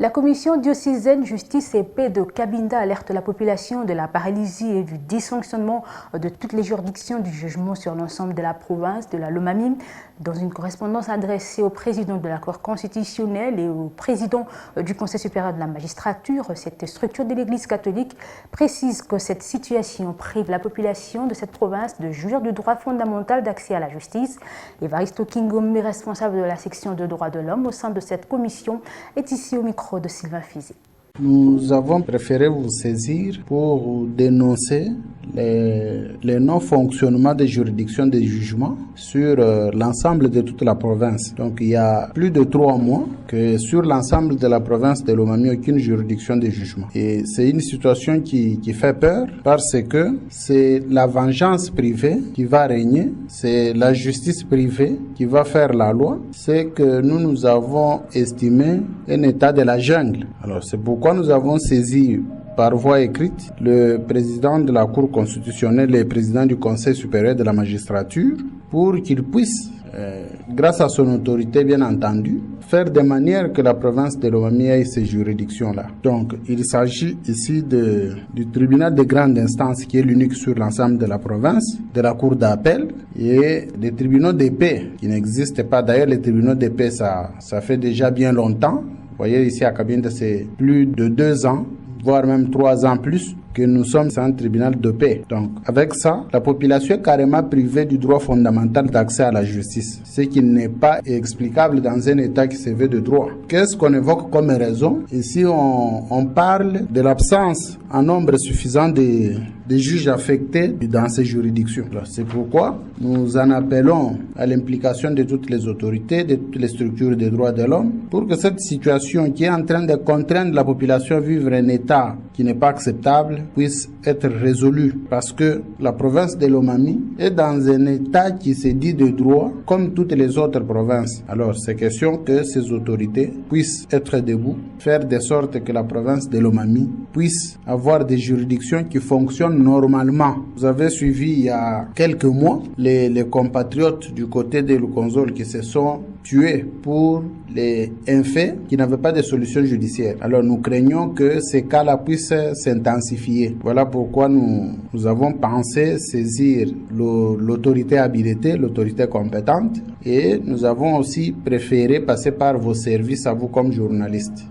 La commission diocésaine Justice et Paix de Cabinda alerte la population de la paralysie et du dysfonctionnement de toutes les juridictions du jugement sur l'ensemble de la province de la Lomami. Dans une correspondance adressée au président de la Cour constitutionnelle et au président du Conseil supérieur de la magistrature, cette structure de l'Église catholique précise que cette situation prive la population de cette province de jouir du droit fondamental d'accès à la justice. Evaristo Kingombe, responsable de la section de droits de l'homme au sein de cette commission, est ici au micro de Sylvain Fizi. Nous avons préféré vous saisir pour dénoncer le non-fonctionnement des juridictions de jugement sur l'ensemble de toute la province. Donc il y a plus de 3 mois que sur l'ensemble de la province de Lomami, aucune juridiction de jugement. Et c'est une situation qui fait peur parce que c'est la vengeance privée qui va régner, c'est la justice privée qui va faire la loi. C'est que nous avons estimé un état de la jungle. Alors c'est pourquoi nous avons saisi par voie écrite le président de la Cour constitutionnelle et le président du Conseil supérieur de la magistrature pour qu'il puisse, grâce à son autorité bien entendu, faire de manière que la province de Lomami ait ces juridictions-là. Donc il s'agit ici du tribunal de grande instance qui est l'unique sur l'ensemble de la province, de la cour d'appel et des tribunaux de paix qui n'existent pas. D'ailleurs les tribunaux de paix ça fait déjà bien longtemps. Vous voyez ici à Cabinda, c'est plus de 2 ans, voire même 3 ans plus, que nous sommes un tribunal de paix. Donc, avec ça, la population est carrément privée du droit fondamental d'accès à la justice, ce qui n'est pas explicable dans un État qui se veut de droit. Qu'est-ce qu'on évoque comme raison? Ici, on parle de l'absence en nombre suffisant de juges affectés dans ces juridictions. C'est pourquoi nous en appelons à l'implication de toutes les autorités, de toutes les structures des droits de l'homme, pour que cette situation qui est en train de contraindre la population à vivre un État qui n'est pas acceptable puisse être résolue. Parce que la province de Lomami est dans un État qui se dit de droit comme toutes les autres provinces. Alors c'est question que ces autorités puissent être debout, faire de sorte que la province de Lomami puisse avoir des juridictions qui fonctionnent normalement. Vous avez suivi il y a quelques mois les compatriotes du côté de Lukonzol qui se sont tués pour les faits qui n'avaient pas de solution judiciaire. Alors nous craignons que ces cas-là puissent s'intensifier. Voilà pourquoi nous avons pensé saisir l'autorité habilitée, l'autorité compétente, et nous avons aussi préféré passer par vos services à vous comme journalistes.